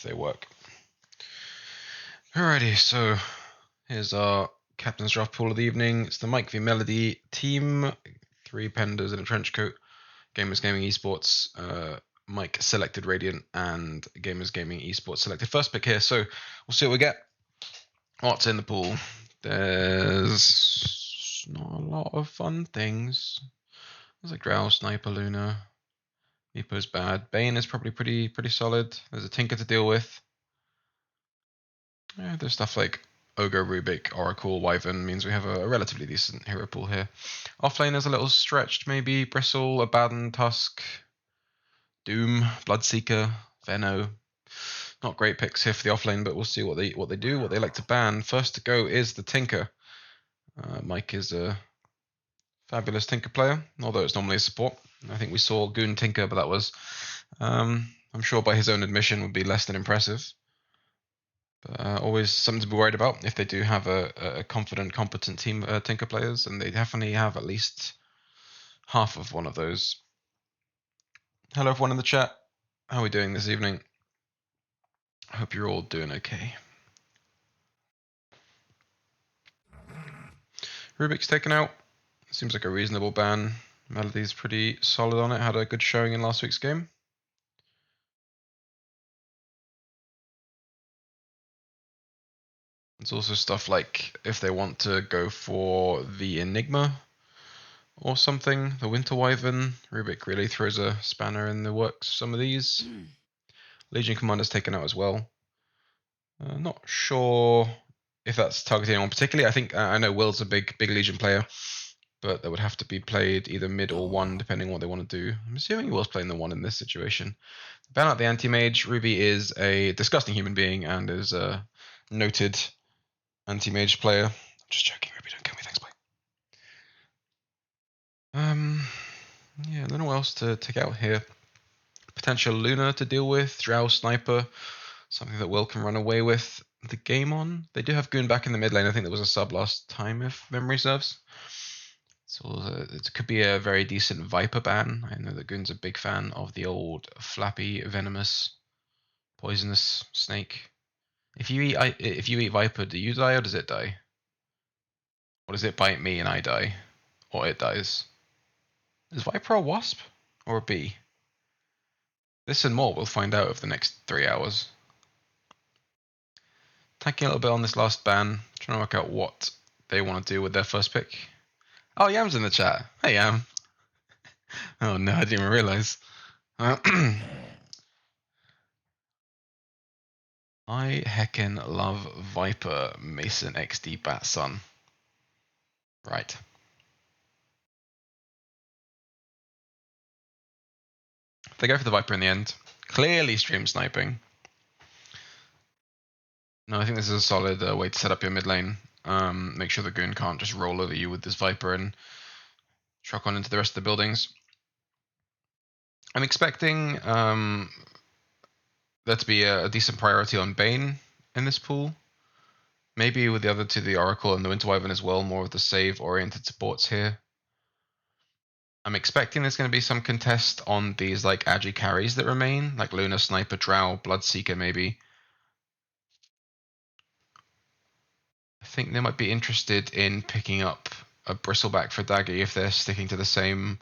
if they work. Alrighty, so here's our captain's draft pool of the evening. It's the Mike v Melody team, 3 Pandas in a trench coat, Gamers Gaming Esports, Mike selected Radiant, and Gamers Gaming Esports selected first pick here. So we'll see what we get. What's in the pool? There's not a lot of fun things. There's like Drow, Sniper, Luna. Meepo's bad. Bane is probably pretty solid. There's a Tinker to deal with. Yeah, there's stuff like Ogre, Rubik, Oracle, Wyvern means we have a relatively decent hero pool here. Offlane is a little stretched, maybe. Bristle, Abaddon, Tusk, Doom, Bloodseeker, Venno. Not great picks here for the offlane, but we'll see what they do, what they like to ban. First to go is the Tinker. Mike is a fabulous Tinker player, although it's normally a support. I think we saw Goon Tinker, but that was, I'm sure by his own admission, would be less than impressive. But always something to be worried about if they do have a confident, competent team of Tinker players, and they definitely have at least half of one of those. Hello everyone in the chat. How are we doing this evening? I hope you're all doing okay. Rubik's taken out. Seems like a reasonable ban. Melody's pretty solid on it, had a good showing in last week's game. There's also stuff like if they want to go for the Enigma or something, the Winter Wyvern. Rubik really throws a spanner in the works for some of these. Legion Commander's taken out as well. Not sure if that's targeting anyone particularly. I think I know Will's a big Legion player, but that would have to be played either mid or 1, depending on what they want to do. I'm assuming Will's playing the 1 in this situation. Ban out the anti-mage. Ruby is a disgusting human being and is a noted anti-mage player. Just joking, Ruby, don't kill me, thanks, bye. Yeah, I don't know what else to take out here. Potential Luna to deal with, Drow Sniper, something that Will can run away with the game on. They do have Goon back in the mid lane. I think there was a sub last time, if memory serves. So it could be a very decent Viper ban. I know that Goon's a big fan of the old flappy, venomous, poisonous snake. If you eat Viper, do you die or does it die? Or does it bite me and I die? Or it dies? Is Viper a wasp or a bee? This and more we'll find out over the next 3 hours. Tanking a little bit on this last ban, trying to work out what they want to do with their first pick. Oh, Yam's in the chat. Hey, Yam. Oh no, I didn't even realize. I heckin' love Viper Mason XD Bat Sun. Right. They go for the Viper in the end. Clearly stream sniping. No, I think this is a solid way to set up your mid lane. Make sure the Goon can't just roll over you with this Viper and truck on into the rest of the buildings. I'm expecting there to be a decent priority on Bane in this pool. Maybe with the other two, the Oracle and the Winter Wyvern as well, more of the save-oriented supports here. I'm expecting there's going to be some contest on these like agi carries that remain, like Luna, Sniper, Drow, Bloodseeker maybe. I think they might be interested in picking up a Bristleback for Daggy if they're sticking to the same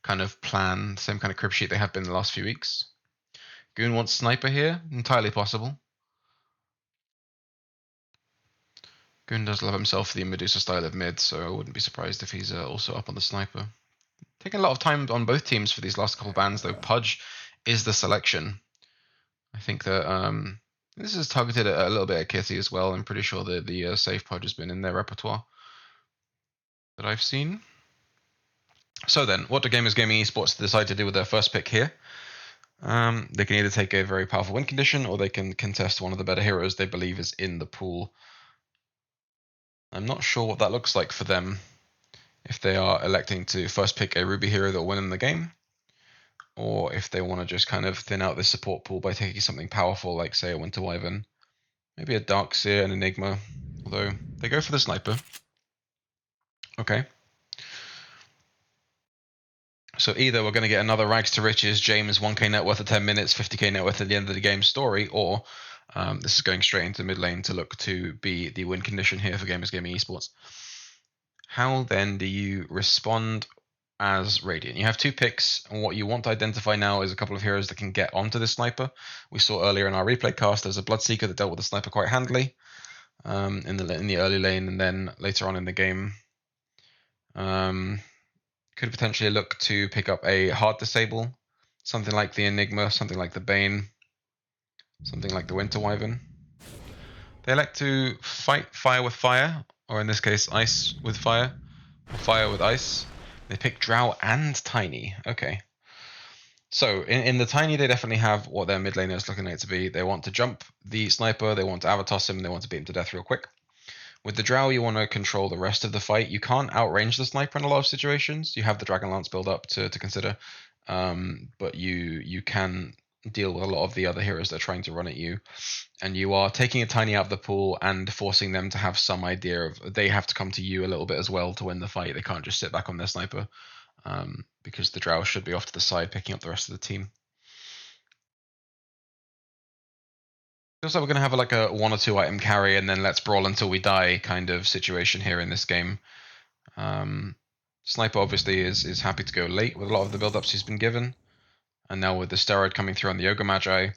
kind of plan, same kind of crib sheet they have been the last few weeks. Goon wants Sniper here, entirely possible. Goon does love himself the Medusa style of mid, so I wouldn't be surprised if he's also up on the Sniper. Taking a lot of time on both teams for these last couple bans, though. Pudge is the selection. I think that this is targeted a little bit at Kitty as well. I'm pretty sure that the safe Pudge has been in their repertoire that I've seen. So then, what do Gamers Gaming Esports decide to do with their first pick here? They can either take a very powerful win condition, or they can contest one of the better heroes they believe is in the pool. I'm not sure what that looks like for them, if they are electing to first pick a Ruby hero that will win in the game, or if they want to just kind of thin out this support pool by taking something powerful like, say, a Winter Wyvern, maybe a Darkseer, an Enigma, although they go for the Sniper. Okay. So either we're going to get another rags to riches, James 1k net worth of 10 minutes, 50k net worth at the end of the game story, or this is going straight into mid lane to look to be the win condition here for Gamers Gaming Esports. How then do you respond as Radiant? You have two picks, and what you want to identify now is a couple of heroes that can get onto this sniper. We saw earlier in our replay cast there's a Bloodseeker that dealt with the sniper quite handily in the early lane, and then later on in the game could potentially look to pick up a hard disable, something like the Enigma, something like the Bane, something like the Winter Wyvern. They elect to fight fire with fire, or in this case, ice with fire, or fire with ice. They pick Drow and Tiny. Okay. So in the Tiny, they definitely have what their mid laner is looking at to be. They want to jump the sniper, they want to Avatos him, they want to beat him to death real quick. With the Drow, you want to control the rest of the fight. You can't outrange the sniper in a lot of situations. You have the Dragonlance build up to consider, but you can deal with a lot of the other heroes that are trying to run at you. And you are taking a Tiny out of the pool and forcing them to have some idea of they have to come to you a little bit as well to win the fight. They can't just sit back on their sniper, because the Drow should be off to the side picking up the rest of the team. Feels like we're going to have like a 1 or 2 item carry and then let's brawl until we die kind of situation here in this game. Sniper obviously is happy to go late with a lot of the build-ups he's been given. And now with the steroid coming through on the Ogre Magi,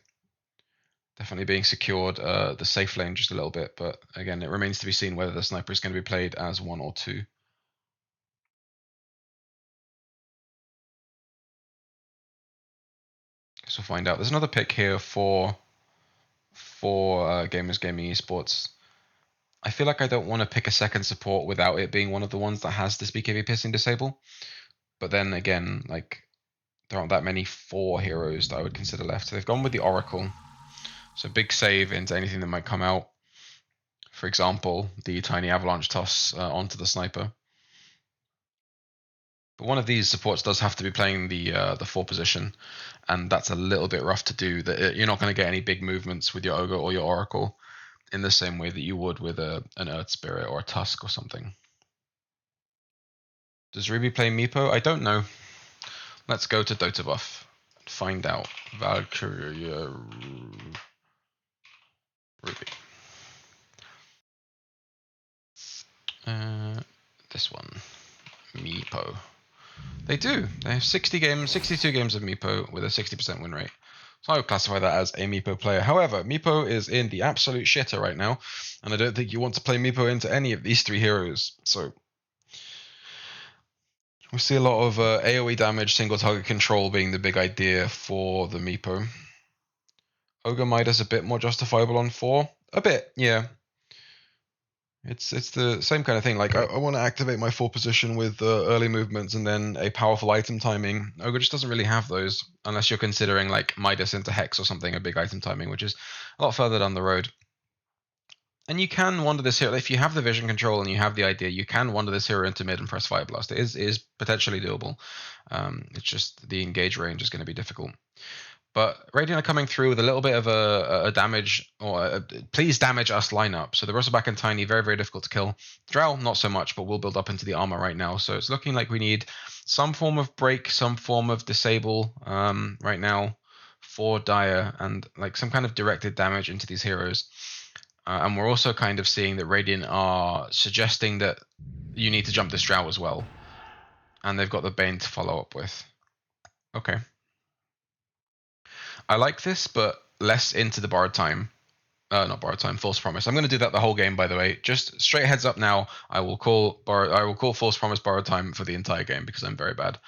definitely being secured the safe lane just a little bit. But again, it remains to be seen whether the sniper is going to be played as 1 or 2. Guess we'll find out. There's another pick here for Gamers Gaming Esports. I feel like I don't want to pick a second support without it being one of the ones that has this BKB piercing disable. But then again, like there aren't that many 4 heroes that I would consider left. So they've gone with the Oracle. So big save into anything that might come out. For example, the Tiny Avalanche toss onto the sniper. But one of these supports does have to be playing the 4 position, and that's a little bit rough to do. That you're not going to get any big movements with your Ogre or your Oracle in the same way that you would with an Earth Spirit or a Tusk or something. Does Ruby play Meepo? I don't know. Let's go to Dota Buff and find out. Valkyria Ruby. This one. Meepo. They do. They have 62 games of Meepo with a 60% win rate. So I would classify that as a Meepo player. However, Meepo is in the absolute shitter right now, and I don't think you want to play Meepo into any of these 3 heroes. So we see a lot of AoE damage, single target control being the big idea for the Meepo. Ogre Midas a bit more justifiable on 4. A bit, yeah. It's the same kind of thing. Like I want to activate my 4 position with early movements and then a powerful item timing. Ogre just doesn't really have those unless you're considering like Midas into Hex or something, a big item timing, which is a lot further down the road. And you can wander this hero if you have the vision control and you have the idea. You can wander this hero into mid and press Fire Blast. It is potentially doable. It's just the engage range is going to be difficult. But Radiant are coming through with a little bit of a damage, or please damage us lineup. So the Russellback and Tiny, very, very difficult to kill. Drow, not so much, but we'll build up into the armor right now. So it's looking like we need some form of break, some form of disable right now for Dire, and like some kind of directed damage into these heroes. And we're also kind of seeing that Radiant are suggesting that you need to jump this Drow as well. And they've got the Bane to follow up with. Okay. I like this, but less into the borrowed time. Not borrowed time, false promise. I'm going to do that the whole game, by the way. Just straight heads up now. I will call false promise borrowed time for the entire game because I'm very bad,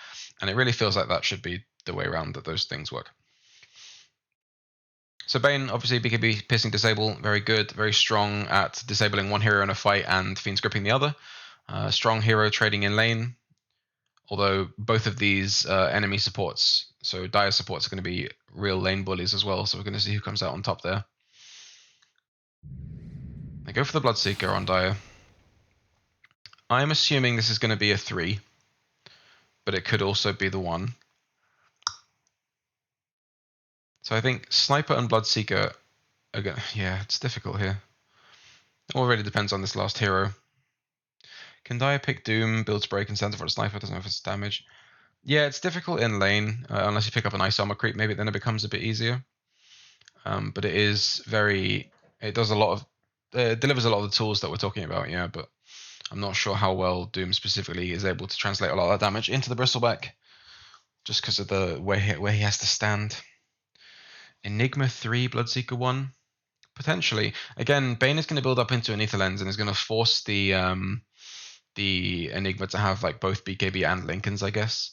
and it really feels like that should be the way around that those things work. So Bane, obviously BKB piercing disable, very good, very strong at disabling one hero in a fight and Fiend's gripping the other. Strong hero trading in lane. Although both of these enemy supports, so Dire supports, are going to be real lane bullies as well. So we're going to see who comes out on top there. They go for the Bloodseeker on Dire. I'm assuming this is going to be a 3, but it could also be the 1. So I think Sniper and Bloodseeker are going to... Yeah, it's difficult here. It all really depends on this last hero. Can Dire pick Doom, builds break, and sends it for a Sniper? Doesn't know if it's damage. Yeah, it's difficult in lane, unless you pick up an ice armor creep, maybe then it becomes a bit easier. But it is it does a lot of, it delivers a lot of the tools that we're talking about, yeah, but I'm not sure how well Doom specifically is able to translate a lot of that damage into the Bristleback, just because of the where he has to stand. Enigma 3, Bloodseeker 1? Potentially. Again, Bane is going to build up into an Ether Lens and is going to force the Enigma to have like both BKB and Lincolns, I guess.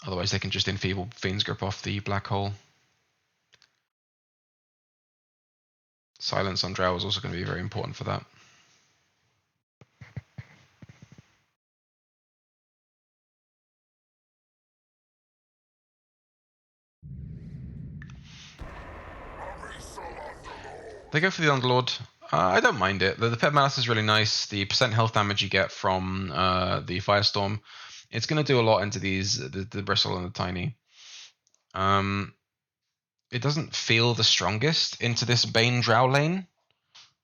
Otherwise, they can just enfeeble Fiend's Grip off the Black Hole. Silence on Drow is also going to be very important for that. They go for the Underlord. I don't mind it. The Pet Malice is really nice. The percent health damage you get from the Firestorm, it's going to do a lot into these the Bristle and the Tiny. It doesn't feel the strongest into this Bane Drow lane.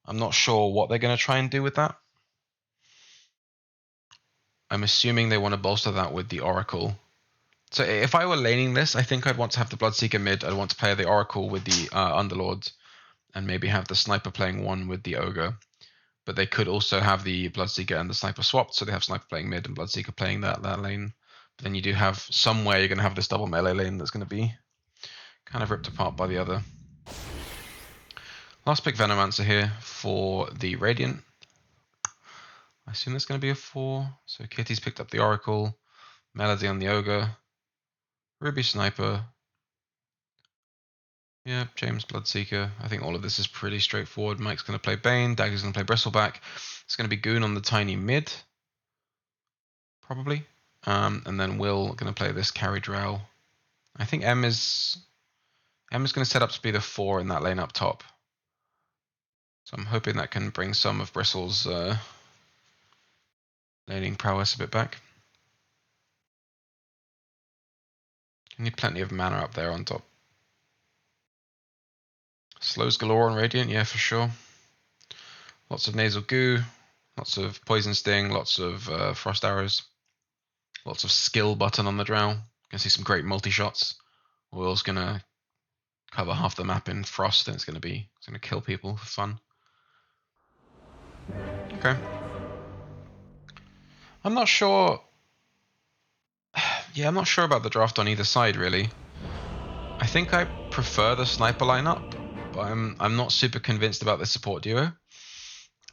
I'm not sure what they're going to try and do with that. I'm assuming they want to bolster that with the Oracle. So if I were laning this, I think I'd want to have the Bloodseeker mid. I'd want to play the Oracle with the Underlord, and maybe have the Sniper playing one with the Ogre. But they could also have the Bloodseeker and the Sniper swapped, so they have Sniper playing mid and Bloodseeker playing that lane. But then you do have somewhere you're going to have this double melee lane that's going to be kind of ripped apart by the other. Last pick Venomancer here for the Radiant. I assume that's going to be a 4. So Kitty's picked up the Oracle, Melody on the Ogre, Ruby Sniper. Yeah, James Bloodseeker. I think all of this is pretty straightforward. Mike's going to play Bane, Dagger's going to play Bristleback. It's going to be Goon on the Tiny mid, probably. And then Will going to play this carry Drow. I think M is going to set up to be the 4 in that lane up top. So I'm hoping that can bring some of Bristle's laning prowess a bit back. You need plenty of mana up there on top. Slows galore on Radiant, yeah, for sure. Lots of Nasal Goo, lots of Poison Sting, lots of Frost Arrows, lots of skill button on the Drow. You can see some great multi-shots. Will's going to cover half the map in Frost, and it's going to kill people for fun. Okay. I'm not sure. Yeah, I'm not sure about the draft on either side, really. I think I prefer the Sniper lineup, but I'm not super convinced about the support duo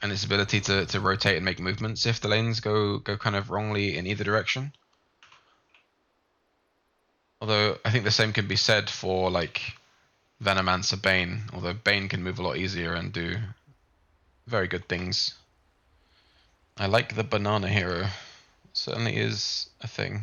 and its ability to rotate and make movements if the lanes go kind of wrongly in either direction. Although I think the same can be said for like Venomancer Bane, although Bane can move a lot easier and do very good things. I like the banana hero. It certainly is a thing.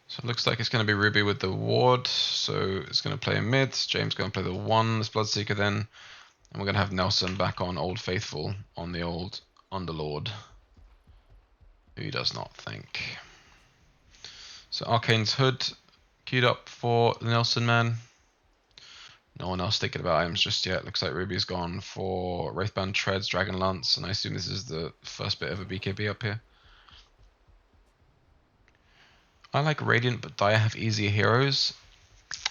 So it looks like it's going to be Ruby with the ward. So it's going to play a mid. James going to play the 1, this Bloodseeker then. And we're going to have Nelson back on Old Faithful on the old Underlord. Who does not think. So Arcane's Hood queued up for the Nelson man. No one else thinking about items just yet. Looks like Ruby's gone for Wraithband Treads, Dragon Lance, and I assume this is the first bit of a BKB up here. I like Radiant, but Dire have easier heroes.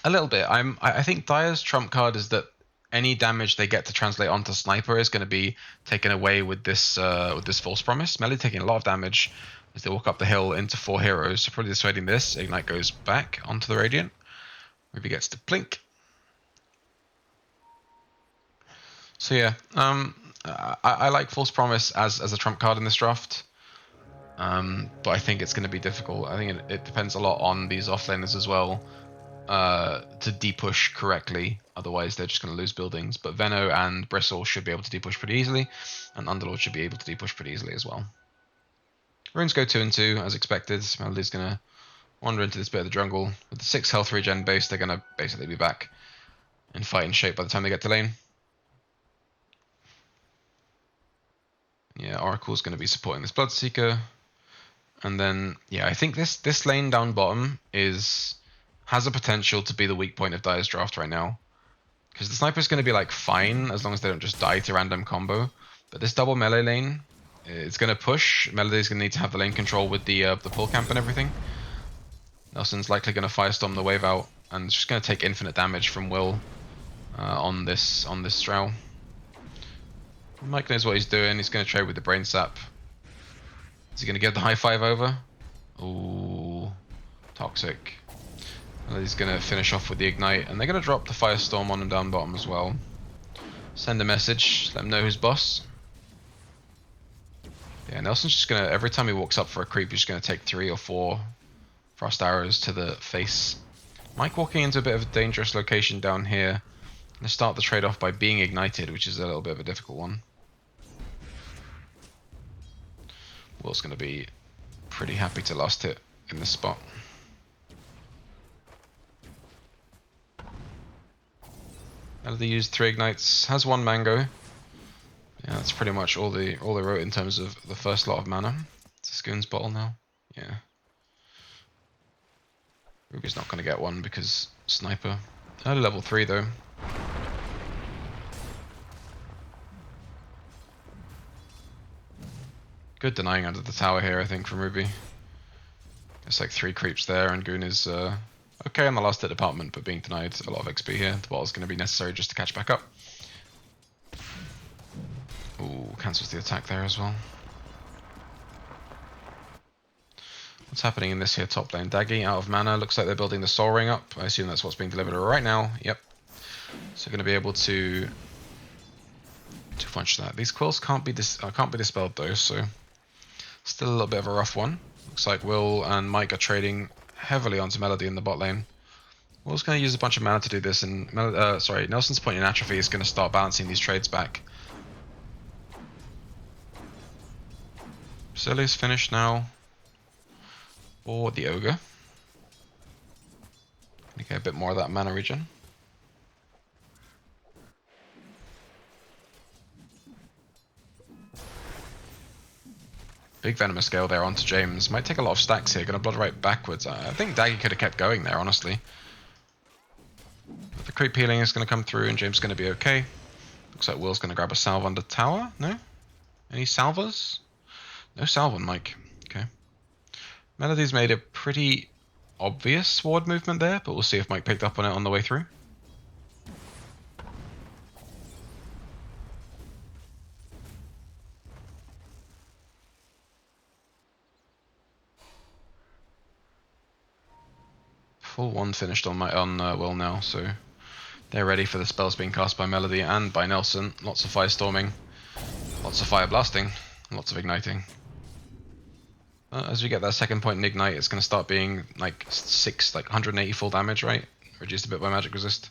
A little bit. I think Dire's trump card is that any damage they get to translate onto Sniper is going to be taken away with this False Promise. Melee taking a lot of damage as they walk up the hill into 4 heroes. So probably dissuading this. Ignite goes back onto the Radiant. Ruby gets to Blink. So yeah, I like False Promise as a trump card in this draft. But I think it's going to be difficult. I think it depends a lot on these offlaners as well to depush correctly. Otherwise, they're just going to lose buildings. But Veno and Bristle should be able to depush pretty easily, and Underlord should be able to depush pretty easily as well. Runes go 2 and 2 as expected. Melody's going to wander into this bit of the jungle. With the 6 health regen base, they're going to basically be back in fighting shape by the time they get to lane. Yeah, Oracle's going to be supporting this Bloodseeker. And then, yeah, I think this lane down bottom has a potential to be the weak point of Dire's draft right now. Because the Sniper's going to be like fine as long as they don't just die to random combo. But this double melee lane It's going to push. Melody's going to need to have the lane control with the pull camp and everything. Nelson's likely going to firestorm the wave out, and it's just going to take infinite damage from Will on this Drow. Mike knows what he's doing. He's going to trade with the brain sap. Is he going to get the high five over? Ooh, toxic. And he's going to finish off with the ignite, and they're going to drop the firestorm on him down bottom as well. Send a message, let him know who's boss. Yeah, Nelson's just going to, every time he walks up for a creep, he's just going to take 3 or 4 frost arrows to the face. Mike walking into a bit of a dangerous location down here. Going to start the trade off by being ignited, which is a little bit of a difficult one. Will's going to be pretty happy to last hit in this spot. Melody used 3 ignites, has 1 mango. Yeah, that's pretty much all they wrote in terms of the first lot of mana. It's a Skoon's bottle now. Yeah. Ruby's not going to get one because sniper. Early level 3 though. Good denying under the tower here, I think, from Ruby. It's like 3 creeps there, and Goon is okay on the last hit department, but being denied a lot of XP here. The bottle is going to be necessary just to catch back up. Ooh, cancels the attack there as well. What's happening in this here top lane? Daggy out of mana. Looks like they're building the soul ring up. I assume that's what's being delivered right now. Yep. So going to be able to punch that. These quills can't be dispelled though, so still a little bit of a rough one. Looks like Will and Mike are trading heavily onto Melody in the bot lane. Will's going to use a bunch of mana to do this, and Nelson's point in atrophy is going to start balancing these trades back. Basilius finished now for the Ogre. Gonna get a bit more of that mana regen. Big Venomous Scale there onto James. Might take a lot of stacks here. Gonna blood right backwards. I think Daggy could have kept going there, honestly. But the creep healing is gonna come through and James is gonna be okay. Looks like Will's gonna grab a salve under tower. No? Any salvers? No salve on Mike. Okay. Melody's made a pretty obvious ward movement there, but we'll see if Mike picked up on it on the way through. Full 1 finished on Will now, so they're ready for the spells being cast by Melody and by Nelson. Lots of firestorming, lots of fire blasting, lots of igniting. As we get that second point in ignite, it's going to start being like 180 full damage, right? Reduced a bit by magic resist.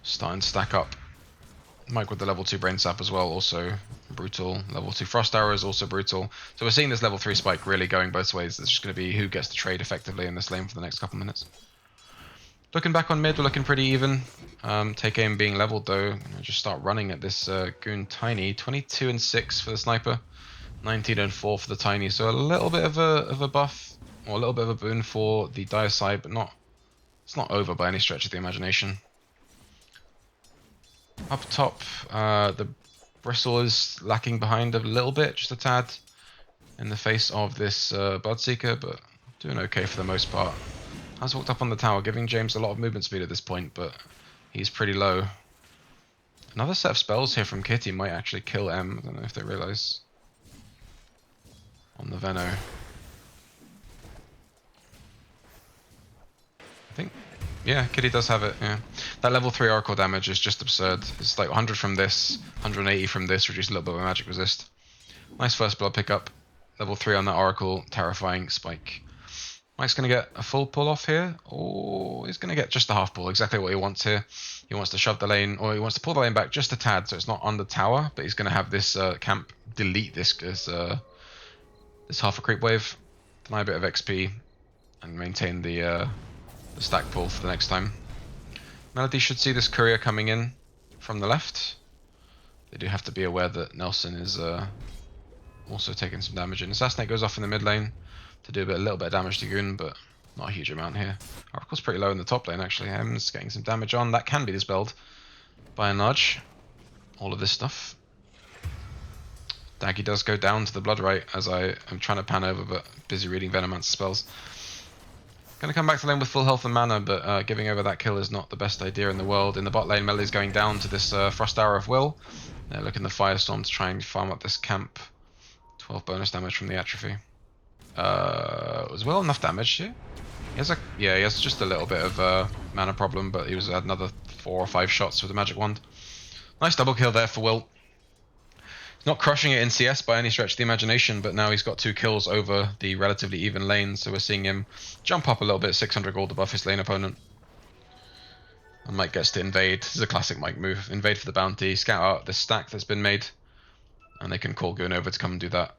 Starting to stack up. Mike with the level 2 brain sap as well, also brutal. Level 2 frost arrow is also brutal. So we're seeing this level 3 spike really going both ways. It's just going to be who gets to trade effectively in this lane for the next couple minutes. Looking back on mid, we're looking pretty even. Take aim being leveled though. Just start running at this Goon Tiny. 22 and 6 for the sniper. 19 and 4 for the Tiny. So a little bit of a buff, or a little bit of a boon for the dire side, but it's not over by any stretch of the imagination. Up top, the Bristle is lacking behind a little bit, just a tad, in the face of this Bloodseeker, but doing okay for the most part. Has walked up on the tower, giving James a lot of movement speed at this point, but he's pretty low. Another set of spells here from Kitty might actually kill M. I don't know if they realize. On the Veno. I think, yeah, Kitty does have it, yeah. That level 3 Oracle damage is just absurd. It's like 100 from this, 180 from this, reduce a little bit of magic resist. Nice first blood pickup. Level 3 on that Oracle, terrifying spike. Mike's going to get a full pull off here, or he's going to get just a half pull, exactly what he wants here. He wants to shove the lane, or he wants to pull the lane back just a tad, so it's not on the tower, but he's going to have this camp delete this half a creep wave, deny a bit of XP, and maintain the stack pull for the next time. Melody should see this courier coming in from the left. They do have to be aware that Nelson is also taking some damage in. Assassinate goes off in the mid lane to do a little bit of damage to Goon, but not a huge amount here. Oracle's pretty low in the top lane actually. M's getting some damage on. That can be dispelled by a nudge. All of this stuff. Daggy does go down to the Blood Rite as I am trying to pan over, but busy reading Venomancer spells. Gonna come back to lane with full health and mana, but giving over that kill is not the best idea in the world. In the bot lane, Melody's going down to this Frost Arrow of Will. They're looking the Firestorm to try and farm up this camp. 12 bonus damage from the Atrophy. Was Will enough damage here? He has just a little bit of mana problem, but he had another 4 or 5 shots with the magic wand. Nice double kill there for Will. He's not crushing it in CS by any stretch of the imagination, but now he's got 2 kills over the relatively even lane, so we're seeing him jump up a little bit, 600 gold above his lane opponent. And Mike gets to invade. This is a classic Mike move. Invade for the bounty, scout out this stack that's been made, and they can call Goon over to come and do that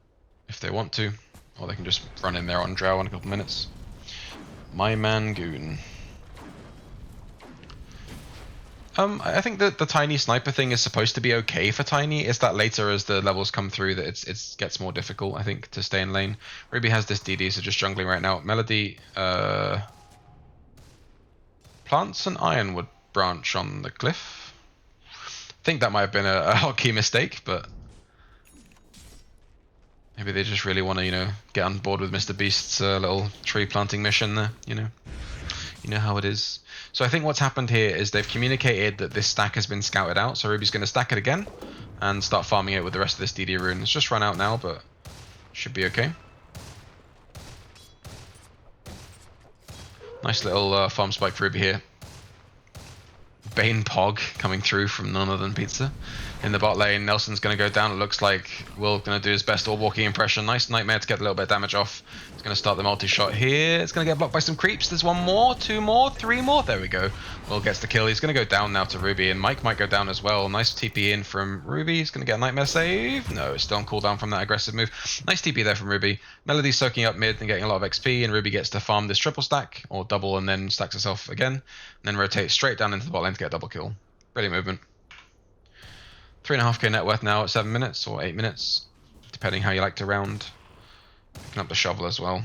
if they want to, or they can just run in there on Drow in a couple minutes. My man Goon. I think that the Tiny sniper thing is supposed to be okay for Tiny. It's that later as the levels come through that it gets more difficult, I think, to stay in lane. Ruby has this DD, so just jungling right now. Melody plants an Ironwood branch on the cliff. I think that might have been a hotkey mistake, but maybe they just really want to, get on board with Mr. Beast's little tree planting mission there, You know how it is. So I think what's happened here is they've communicated that this stack has been scouted out, so Ruby's going to stack it again and start farming it with the rest of this DD rune. It's just run out now, but should be okay. Nice little farm spike for Ruby here. Bane Pog coming through from none other than Pizza. In the bot lane, Nelson's going to go down. It looks like Will going to do his best all walking impression. Nice Nightmare to get a little bit of damage off. He's going to start the multi-shot here. It's going to get blocked by some creeps. There's 1 more, 2 more, 3 more. There we go. Will gets the kill. He's going to go down now to Ruby, and Mike might go down as well. Nice TP in from Ruby. He's going to get a Nightmare save. No, it's still on cooldown from that aggressive move. Nice TP there from Ruby. Melody's soaking up mid and getting a lot of XP, and Ruby gets to farm this triple stack, or double, and then stacks herself again, and then rotates straight down into the bot lane to get a double kill. Brilliant movement. 3.5k net worth now at 7 minutes or 8 minutes, depending how you like to round. Picking up the shovel as well.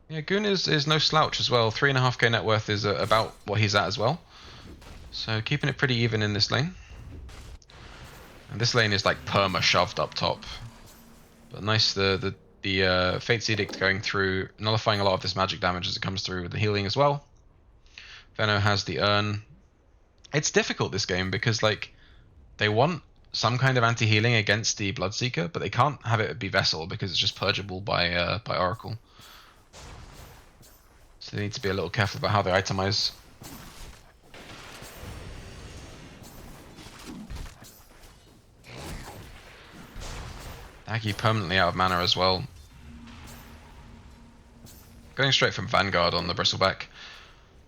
Yeah, Goon is no slouch as well. 3.5k net worth is about what he's at as well. So keeping it pretty even in this lane. And this lane is like perma shoved up top. But nice, the Fate's Edict going through, nullifying a lot of this magic damage as it comes through with the healing as well. Veno has the urn. It's difficult this game because they want some kind of anti-healing against the Bloodseeker, but they can't have it be Vessel because it's just purgeable by Oracle. So they need to be a little careful about how they itemize. Aggie permanently out of mana as well. Going straight from Vanguard on the Bristleback,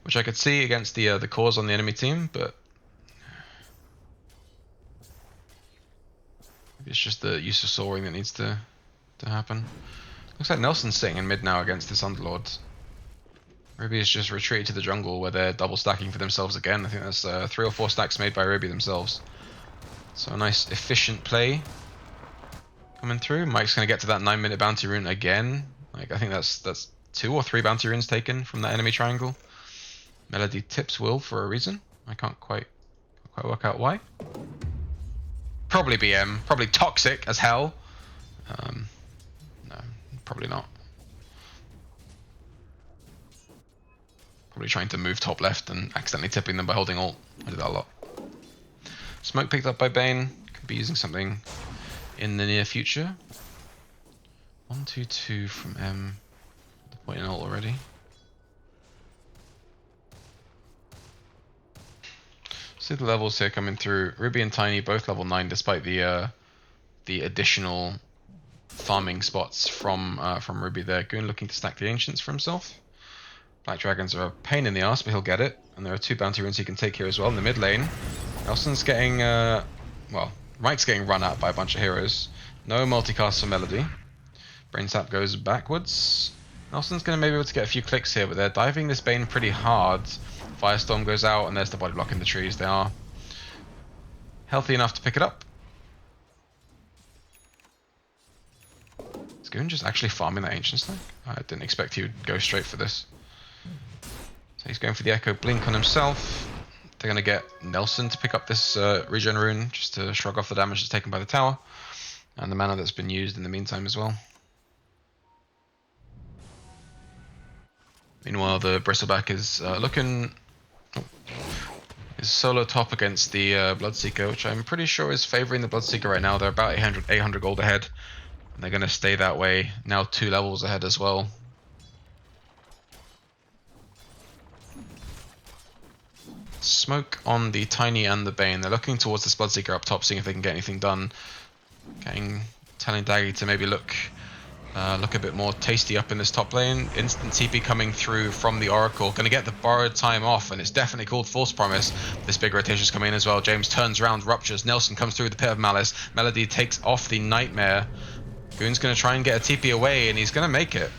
which I could see against the cores on the enemy team, but maybe it's just the use of soaring that needs to happen. Looks like Nelson's sitting in mid now against this Underlord. Ruby has just retreated to the jungle where they're double stacking for themselves again. I think that's 3 or 4 stacks made by Ruby themselves. So a nice efficient play coming through. Mike's going to get to that 9-minute bounty rune again. I think that's 2 or 3 bounty runes taken from that enemy triangle. Melody tips Will for a reason. I can't quite work out why. Probably BM. Probably toxic as hell. No, probably not. Probably trying to move top left and accidentally tipping them by holding ult. I did that a lot. Smoke picked up by Bane. Could be using something in the near future. 1-2-2 from M. The point in ult already. See the levels here coming through. Ruby and Tiny both level 9 despite the additional farming spots from Ruby there. Goon looking to stack the Ancients for himself. Black Dragons are a pain in the ass, but he'll get it. And there are 2 bounty runes he can take here as well in the mid lane. Nelson's getting, well, Mike's getting run at by a bunch of heroes. No multicast for Melody. Brain Sap goes backwards. Nelson's going to maybe be able to get a few clicks here, but they're diving this Bane pretty hard. Firestorm goes out, and there's the body block in the trees. They are healthy enough to pick it up. Is Goon just actually farming that Ancient stack? I didn't expect he would go straight for this. So he's going for the Echo Blink on himself. They're going to get Nelson to pick up this regen rune, just to shrug off the damage that's taken by the tower, and the mana that's been used in the meantime as well. Meanwhile, the Bristleback is looking... is solo top against the Bloodseeker, which I'm pretty sure is favouring the Bloodseeker right now. They're about 800 gold ahead, and they're going to stay that way, now 2 levels ahead as well. Smoke on the Tiny and the Bane. They're looking towards this Bloodseeker up top, seeing if they can get anything done. Telling Daggy to maybe look a bit more tasty up in this top lane. Instant TP coming through from the Oracle. Going to get the borrowed time off, and it's definitely called False Promise. This big rotation's coming in as well. James turns around, ruptures. Nelson comes through the Pit of Malice. Melody takes off the Nightmare. Goon's going to try and get a TP away, and he's going to make it.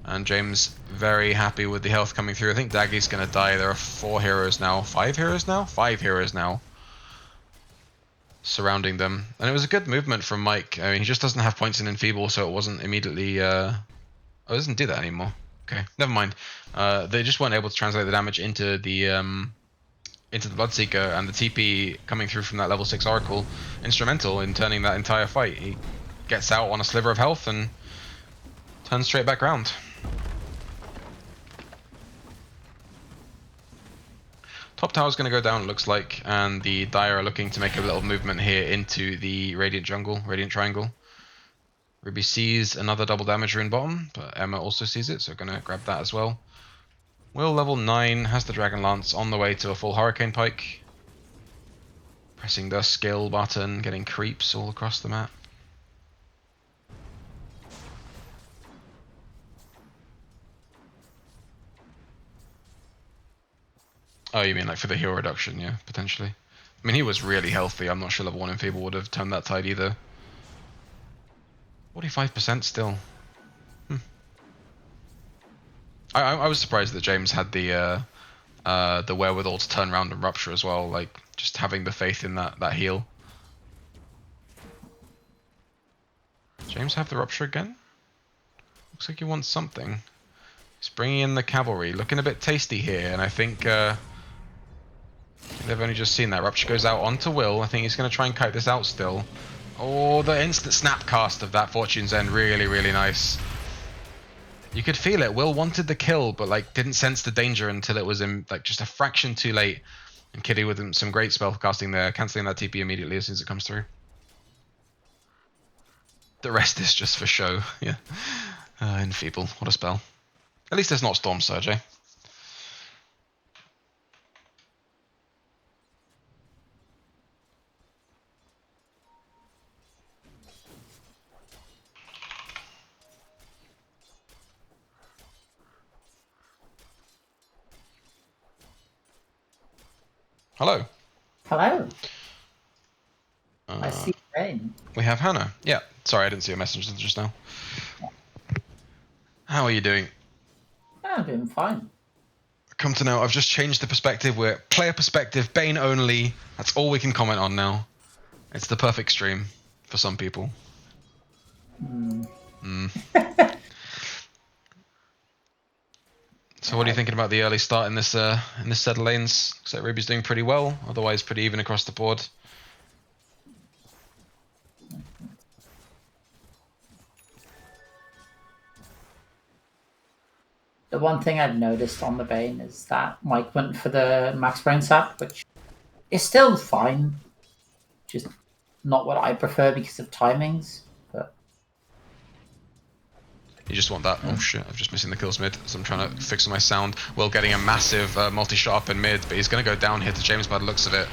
And James very happy with the health coming through. I think Daggy's going to die. There are 4 heroes now. 5 heroes now? 5 heroes now surrounding them. And it was a good movement from Mike. I mean, he just doesn't have points in Enfeeble, so it wasn't immediately... Oh, it doesn't do that anymore. Okay, never mind. They just weren't able to translate the damage into the Bloodseeker, and the TP coming through from that level 6 Oracle, instrumental in turning that entire fight. He gets out on a sliver of health and turns straight back around. Top tower's going to go down, it looks like, and the Dire are looking to make a little movement here into the Radiant jungle, Radiant triangle. Ruby sees another double damage rune bottom, but Emma also sees it, so going to grab that as well. Will level 9 has the Dragon Lance on the way to a full Hurricane Pike. Pressing the skill button, getting creeps all across the map. Oh, you mean like for the heal reduction? Yeah, potentially. I mean, he was really healthy. I'm not sure level 1 Enfeeble would have turned that tide either. 45% still. I was surprised that James had the wherewithal to turn around and rupture as well. Like, just having the faith in that heal. James have the rupture again? Looks like he wants something. He's bringing in the cavalry, looking a bit tasty here, and I think they've only just seen that. Rupture goes out onto Will. I think he's going to try and kite this out still. Oh, the instant snap cast of that Fortune's End, really, really nice. You could feel it. Will wanted the kill, but like didn't sense the danger until it was in like just a fraction too late. And Kitty with some great spell casting there, cancelling that TP immediately as soon as it comes through. The rest is just for show. Yeah. Enfeeble. What a spell. At least there's not Storm Surge, eh? Hello. Hello. I see Rain. We have Hannah. Yeah. Sorry, I didn't see your message just now. How are you doing? I'm doing fine. Come to know, I've just changed the perspective. We're player perspective, Bane only. That's all we can comment on now. It's the perfect stream for some people. So what are you thinking about the early start in this set of lanes? Looks like Ruby's doing pretty well, otherwise pretty even across the board. The one thing I've noticed on the Bane is that Mike went for the Max Brain Sap, which is still fine. Just not what I prefer because of timings. But you just want that. Oh shit, I'm just missing the kills mid, so I'm trying to fix my sound. Will getting a massive multi-shot up in mid, but he's going to go down here to James by the looks of it.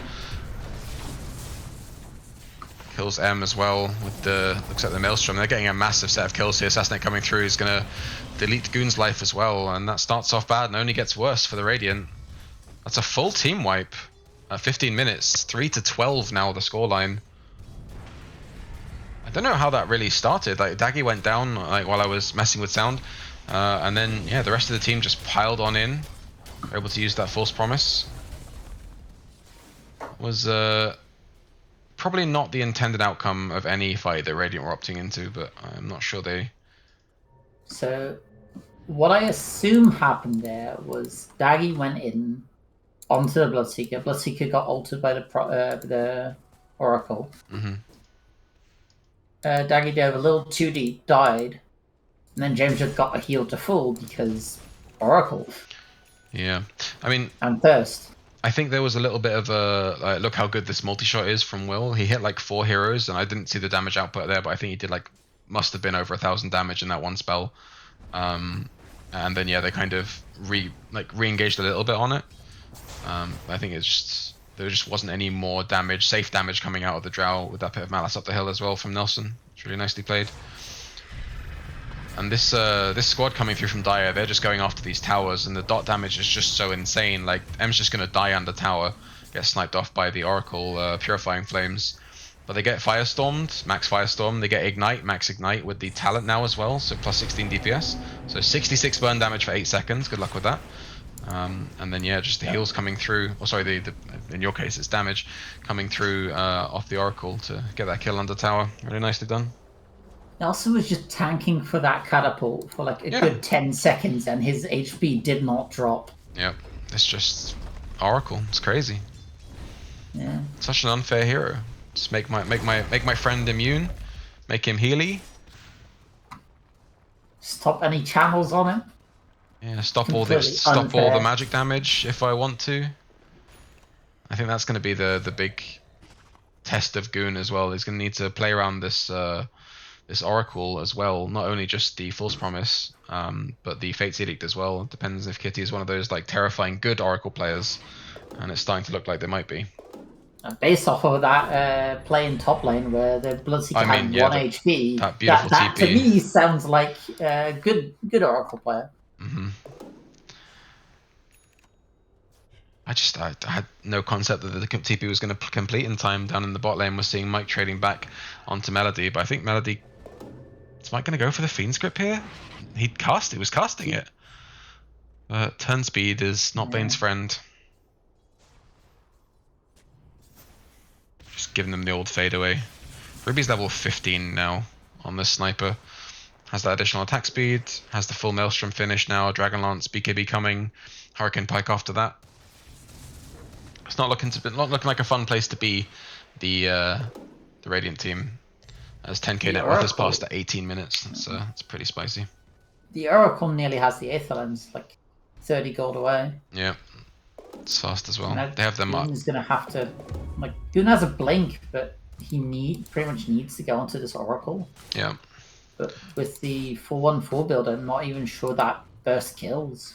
Kills M as well with the, looks like the Maelstrom. They're getting a massive set of kills here. Assassinate coming through. He's going to delete Goon's life as well, and that starts off bad and only gets worse for the Radiant. That's a full team wipe. 15 minutes, 3-12 now the scoreline. I don't know how that really started. Like Daggy went down like while I was messing with sound, and then yeah, the rest of the team just piled on in. Were able to use that false promise. Was probably not the intended outcome of any fight that Radiant were opting into, but I'm not sure they... So, what I assume happened there was Daggy went in, onto the Bloodseeker. Bloodseeker got altered by the Oracle. Mm-hmm. Daggy dove a little too deep, died, and then James just got a heal to full because Oracle Yeah, I mean, and Thirst. I think there was a little bit of a like, look how good this multi-shot is from Will. He hit like 4 heroes, and I didn't see the damage output there, but I think he did like must have been over 1,000 damage in that one spell. And then yeah, they kind of re-engaged a little bit on it. I think it's just there just wasn't any more damage, safe damage coming out of the Drow with that Pit of Malice up the hill as well from Nelson. It's really nicely played. And this squad coming through from Dire, they're just going after these towers, and the dot damage is just so insane. Like M's just gonna die under tower, get sniped off by the Oracle Purifying Flames. But they get Firestormed, max Firestorm. They get Ignite, max Ignite with the talent now as well, so plus 16 DPS. So 66 burn damage for 8 seconds. Good luck with that. And then yeah, just the heals coming through. Or sorry, in your case it's damage coming through off the Oracle to get that kill under tower. Really nicely done. Nelson was just tanking for that catapult for like a good 10 seconds, and his HP did not drop. Yeah, it's just Oracle. It's crazy. Yeah, such an unfair hero. Just make my friend immune, make him healy. Stop any channels on him. Yeah, stop Completely all the magic damage if I want to. I think that's going to be the big test of Goon as well. He's going to need to play around this this Oracle as well. Not only just the False Promise, but the Fate's Edict as well. It depends if Kitty is one of those like terrifying good Oracle players, and it's starting to look like they might be. Based off of that play in top lane where the Bloodseeker had 1 HP, that beautiful that TP. to me sounds like a good Oracle player. Mm-hmm. I had no concept that the TP was going to complete in time down in the bot lane. We're seeing Mike trading back onto Melody, but I think Melody is Mike going to go for the Fiend's Grip here? He was casting it. Turn speed is not Bane's friend. Just giving them the old fade away. Ruby's level 15 now on this sniper. Has that additional attack speed, has the full Maelstrom finish now, Dragonlance, BKB coming, Hurricane Pike after that. It's not looking like a fun place to be, the Radiant team. As 10k net worth has passed at 18 minutes. It's pretty spicy. The Oracle nearly has the Aether Lens, like 30 gold away. Yeah. It's fast as well. They have them up. Goon's gonna have to, like, Goon has a blink, but he pretty much needs to go onto this Oracle. Yeah. But with the 4-1-4 build, I'm not even sure that burst kills.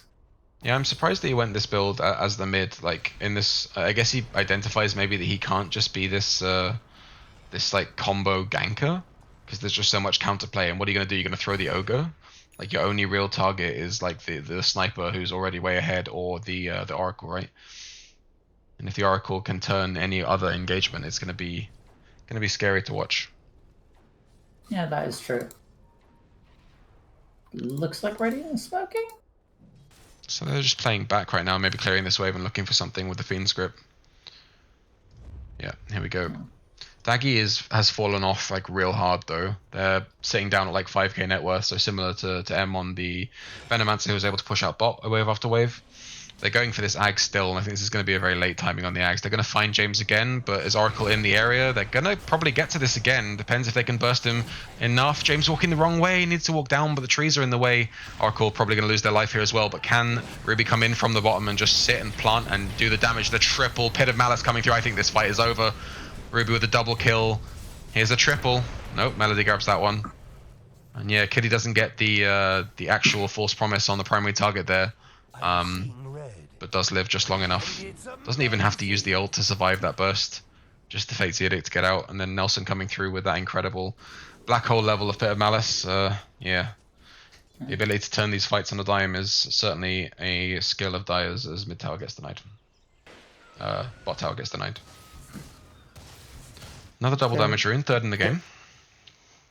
Yeah, I'm surprised that he went this build as the mid. Like in this, I guess he identifies maybe that he can't just be this this like combo ganker, because there's just so much counterplay. And what are you gonna do? You're gonna throw the ogre. Like your only real target is like the sniper who's already way ahead, or the Oracle, right? And if the Oracle can turn any other engagement, it's gonna be scary to watch. Yeah, that is true. Looks like Radiant is smoking. So they're just playing back right now, maybe clearing this wave and looking for something with the Fiend's Grip. Yeah, here we go. Daggy has fallen off like real hard though. They're sitting down at like 5k net worth, so similar to M on the Venomancer, who was able to push out bot wave after wave. They're going for this Ag still, and I think this is going to be a very late timing on the Ags. They're going to find James again, but is Oracle in the area? They're going to probably get to this again. Depends if they can burst him enough. James walking the wrong way, he needs to walk down, but the trees are in the way. Oracle probably going to lose their life here as well, but can Ruby come in from the bottom and just sit and plant and do the damage? The triple Pit of Malice coming through. I think this fight is over. Ruby with a double kill. Here's a triple. Nope, Melody grabs that one. And yeah, Kitty doesn't get the actual False Promise on the primary target there. But does live just long enough. Doesn't even have to use the ult to survive that burst. Just the Fate's Edict to get out, and then Nelson coming through with that incredible black hole level of Pit of Malice. Yeah. The ability to turn these fights on a dime is certainly a skill of Dire's as mid tower gets denied. Bot tower gets denied. Another double damage rune, third in the game.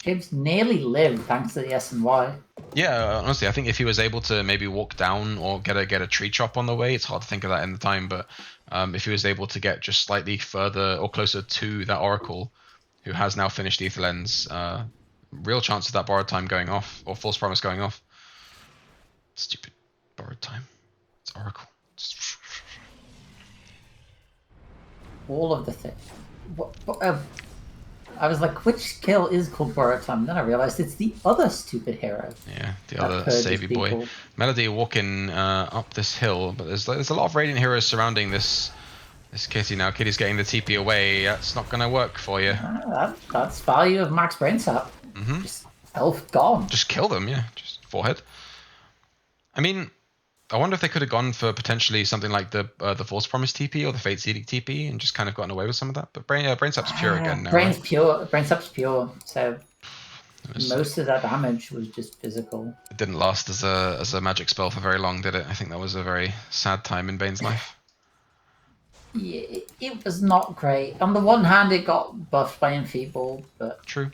James nearly lived thanks to the S and Y. Yeah, honestly, I think if he was able to maybe walk down or get a tree chop on the way, it's hard to think of that in the time, but if he was able to get just slightly further or closer to that Oracle, who has now finished Aether Lens, real chance of that borrowed time going off, or False Promise going off. Stupid borrowed time. It's Oracle. all of the things. I was like, which skill is called Borrowed Time? Then I realized it's the other stupid hero. Yeah, the that other purges savvy boy. people. Melody walking up this hill, but there's a lot of Radiant heroes surrounding this Kitty now. Kitty's getting the TP away. That's not going to work for you. That's value of Max Brain Sap. Mm-hmm. Just elf gone. Just kill them, yeah. Just forehead. I mean, I wonder if they could have gone for potentially something like the False Promise TP or the Fate's Edict TP and just kind of gotten away with some of that. But Brain Sap's pure again now, Brain's right? pure. Brain Sap's pure. So Was, most of that damage was just physical. it didn't last as a magic spell for very long, did it? I think that was a very sad time in Bane's life. Yeah, it was not great. On the one hand, it got buffed by Enfeeble, but True.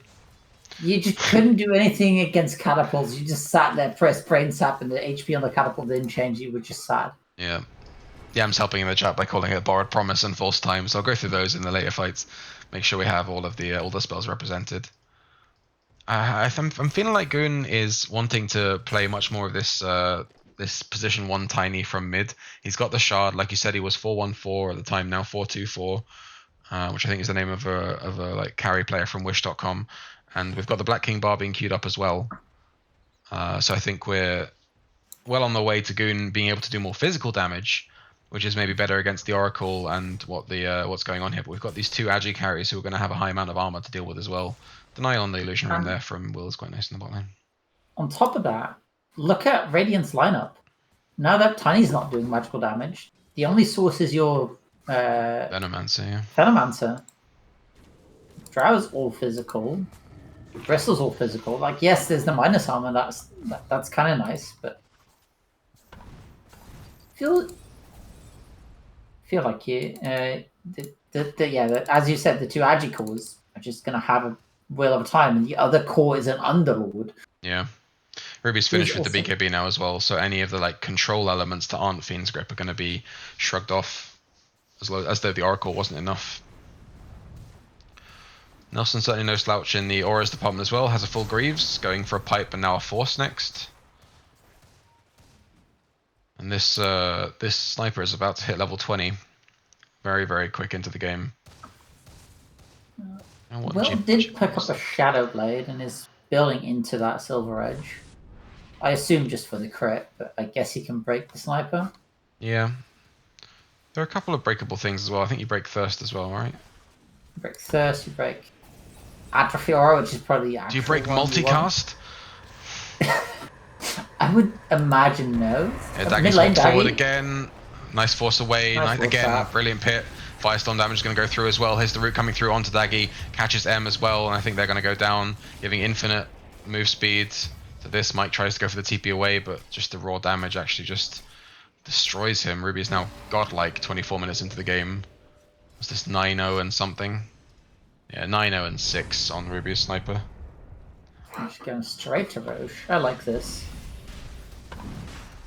you just couldn't do anything against catapults. You just sat there, pressed Brain Sap, and the HP on the catapult didn't change. You were just sad. Yeah. Yam's helping in the chat by calling it Borrowed Promise and False Time, so I'll go through those in the later fights. Make sure we have all the spells represented. I'm feeling like Goon is wanting to play much more of this position 1 tiny from mid. He's got the shard, like you said, he was 414 at the time, now 424, which I think is the name of a like carry player from Wish.com. And we've got the Black King bar being queued up as well. So I think we're well on the way to Goon being able to do more physical damage, which is maybe better against the Oracle and what's going on here. But we've got these 2 Agi carries who are going to have a high amount of armor to deal with as well. Denial on the illusion room there from Will is quite nice in the bot lane. On top of that, look at Radiant's lineup. Now that Tiny's not doing magical damage, the only source is your Venomancer, yeah. Venomancer. Drow's all physical. Bristle's all physical. Like, yes, there's the minus armor. That's kind of nice, but feel like you. As you said, the 2 Agi cores are just gonna have a whale of a time, and the other core is an Underlord. Yeah. Ruby's finished with the BKB now as well, so any of the like control elements that aren't Fiend's Grip are going to be shrugged off as though the Oracle wasn't enough. Nelson certainly no slouch in the Auras department as well, has a full Greaves, going for a Pipe and now a Force next. And this sniper is about to hit level 20. Very, very quick into the game. Will did pick up a Shadow Blade and is building into that Silver Edge. I assume just for the crit, but I guess he can break the sniper. Yeah. There are a couple of breakable things as well. I think you break Thirst as well, right? You break Thirst, you break Atrophy Aura, which is probably the actual. Do you break multicast? I would imagine no. Yeah, Daggy's walked forward again. Nice force away. Nice again, brilliant pit. Firestorm damage is going to go through as well. Here's the root coming through onto Daggy. Catches M as well, and I think they're going to go down, giving infinite move speed to this. Mike tries to go for the TP away, but just the raw damage actually just destroys him. Ruby is now godlike 24 minutes into the game. Was this 9-0 and something? Yeah, 9-0 and 6 on Ruby's sniper. I'm just going straight to Roche. I like this.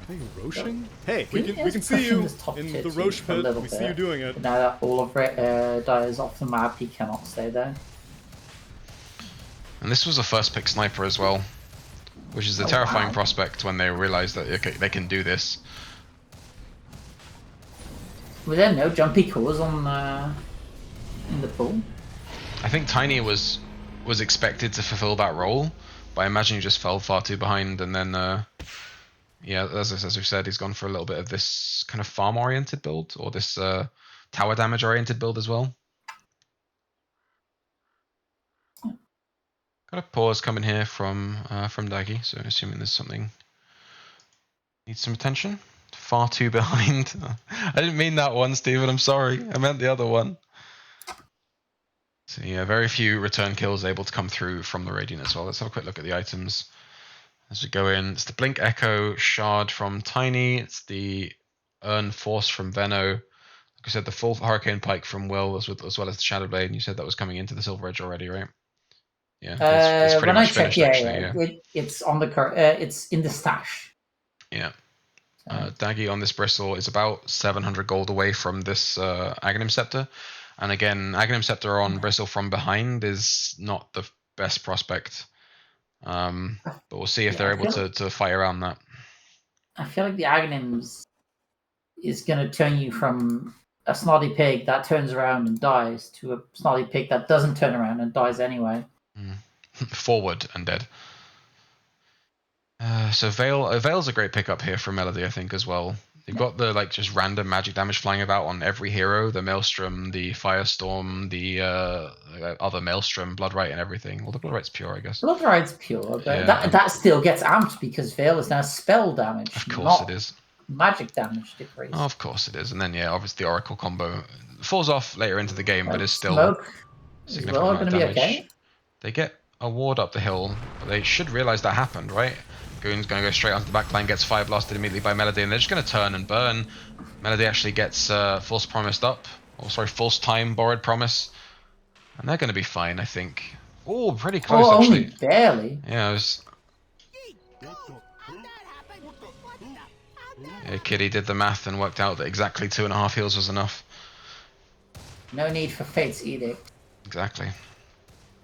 Are you Roshing? Hey, we can see you in the Roche pit. We see you doing it. But now that all of Dire is off the map, he cannot stay there. And this was a first pick sniper as well, which is a terrifying prospect when they realize that okay, they can do this. Were there no jumpy cores on in the pool? I think Tiny was expected to fulfill that role, but I imagine he just fell far too behind, and then yeah, as we've said, he's gone for a little bit of this kind of farm-oriented build, or this tower damage-oriented build as well. Got a pause coming here from Daggy, so assuming there's something needs some attention. Far too behind. I didn't mean that one, Steven. I'm sorry. I meant the other one. So yeah, very few return kills able to come through from the Radiant as well. Let's have a quick look at the items. As we go in, it's the Blink Echo Shard from Tiny. It's the Urn Force from Veno. Like I said, the full Hurricane Pike from Will, as well as the Shadow Blade. And you said that was coming into the Silver Edge already, right? Yeah, it's pretty much finished, actually. It's on the it's in the stash. Yeah. Daggy on this bristle is about 700 gold away from this Aghanim Scepter. And again, Aghanim Scepter on bristle from behind is not the best prospect. But we'll see if they're able to fight around that. I feel like the Aghanims is going to turn you from a snotty pig that turns around and dies to a snotty pig that doesn't turn around and dies anyway. Forward and dead. So Veil's a great pickup here for Melody, I think, as well. You've got the just random magic damage flying about on every hero, the Maelstrom, the Firestorm, the other Maelstrom, Bloodright, and everything. Well, the Bloodright's pure, I guess. Bloodright's pure, but that still gets amped because Veil is now spell damage. Of course it is. Magic damage decrease. Oh, of course it is. And then, obviously the Oracle combo falls off later into the game, but is still significant amount of damage. Okay? They get a ward up the hill, but they should realize that happened, right? Goon's going to go straight onto the backline, gets fire blasted immediately by Melody, and they're just going to turn and burn. Melody actually gets false promised up. Or sorry, false time borrowed promise. And they're going to be fine, I think. Oh, pretty close, actually. Only barely. Yeah, it was... Yeah, Kitty did the math and worked out that exactly 2.5 heals was enough. No need for Fate's Edict. Exactly.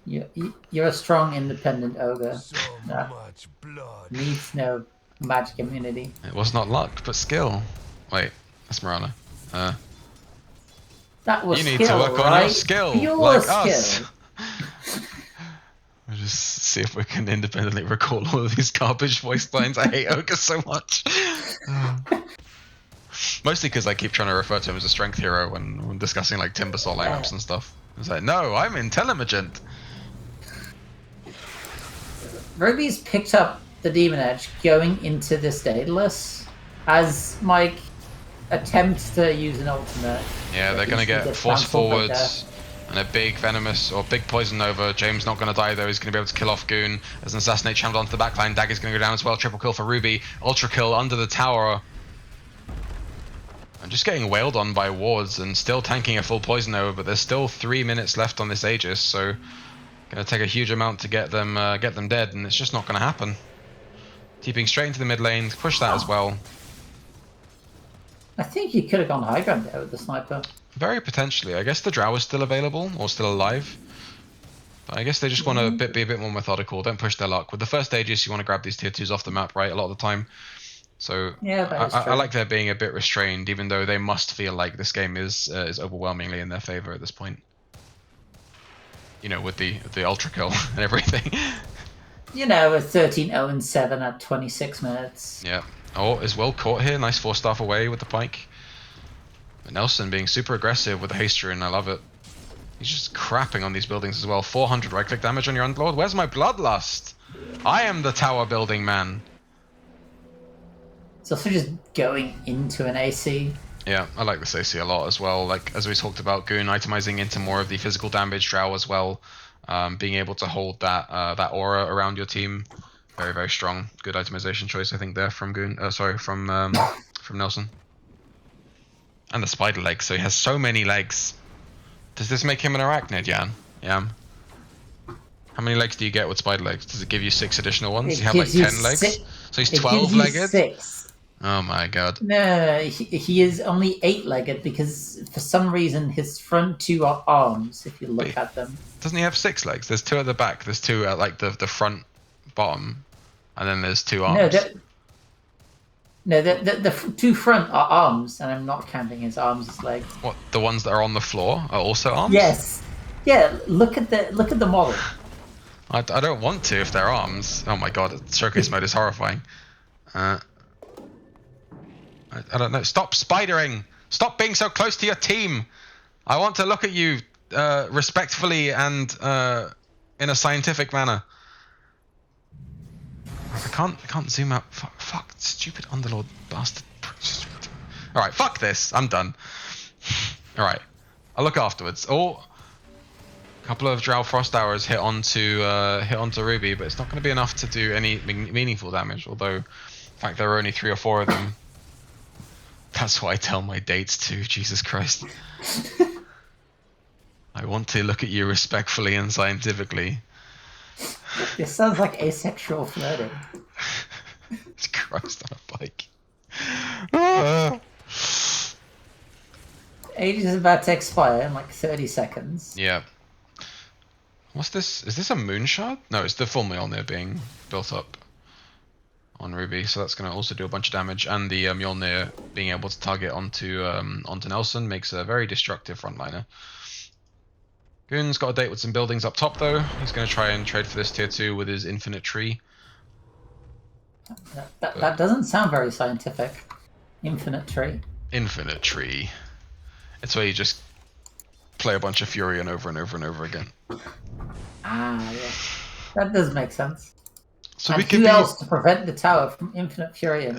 You're a strong, independent ogre. So much blood. Needs no magic immunity. It was not luck, but skill. Wait, that's Morana. That was you need skill, to work right? on your skill, Pure like skill. us. We'll just see if we can independently recall all of these garbage voice lines. I hate Ogre so much. Mostly because I keep trying to refer to him as a strength hero when discussing like Timbersaw lineups and stuff. It's like, no, I'm intelligent. Ruby's picked up the Demon Edge going into this Daedalus as Mike attempts to use an ultimate. Yeah, they're going to get force forwards and a big Venomous or big Poison Nova. James not going to die though, he's going to be able to kill off Goon. As an Assassinate channeled onto the backline, Dagger's going to go down as well. Triple kill for Ruby, Ultra kill under the tower. I'm just getting wailed on by wards and still tanking a full Poison Nova, but there's still 3 minutes left on this Aegis, so going to take a huge amount to get them dead, and it's just not going to happen. Keeping straight into the mid lane, push that as well. I think he could have gone high ground there with the sniper. Very potentially. I guess the Drow is still available, or still alive. But I guess they just want to be a bit more methodical, don't push their luck. With the first Aegis, you want to grab these tier 2s off the map, right, a lot of the time. So yeah, I like their being a bit restrained, even though they must feel like this game is overwhelmingly in their favor at this point. You know, with the ultra kill and everything. You know, a 13-0-7 at 26 minutes. Yeah. Oh, is well caught here. Nice 4-staff away with the pike. But Nelson being super aggressive with the haste rune. I love it. He's just crapping on these buildings as well. 400 right-click damage on your Underlord. Where's my bloodlust? I am the tower building man. It's also just going into an AC. Yeah, I like this AC a lot as well. Like, as we talked about, Goon itemizing into more of the physical damage, Drow as well. Being able to hold that aura around your team. Very, very strong. Good itemization choice, I think, there from Goon. From Nelson. And the spider legs, so he has so many legs. Does this make him an arachnid, Jan? Yeah. How many legs do you get with spider legs? Does it give you 6 additional ones? You have like 10 legs? So he's 12-legged? 6. Oh my god. No, he is only 8-legged because for some reason his front 2 are arms, if you look at them. Doesn't he have 6 legs? There's 2 at the back, there's 2 at like the front bottom, and then there's 2 arms. The 2 front are arms, and I'm not counting his arms as legs. What, the ones that are on the floor are also arms? Yes. Yeah, look at the model. I don't want to if they're arms. Oh my god, showcase mode is horrifying. I don't know. Stop spidering! Stop being so close to your team! I want to look at you respectfully and in a scientific manner. I can't zoom out. Fuck, stupid Underlord bastard. Alright, fuck this. I'm done. Alright. I'll look afterwards. Oh, a couple of Drow Frost Arrows hit onto Ruby, but it's not going to be enough to do any meaningful damage, although in fact there are only 3 or 4 of them. That's what I tell my dates to, Jesus Christ. I want to look at you respectfully and scientifically. This sounds like asexual flirting. Christ on a bike. Age is about to expire in like 30 seconds. Yeah. What's this? Is this a moon shard? No, it's the full Mjolnir being built up on Ruby, so that's going to also do a bunch of damage. And the Mjolnir being able to target onto Nelson makes a very destructive frontliner. Goon's got a date with some buildings up top though. He's going to try and trade for this tier 2 with his infinite tree. That doesn't sound very scientific. Infinite tree. Infinite tree. It's where you just play a bunch of Fury and over and over and over again. Ah, yeah. That does make sense. So and who else to prevent the tower from infinite fury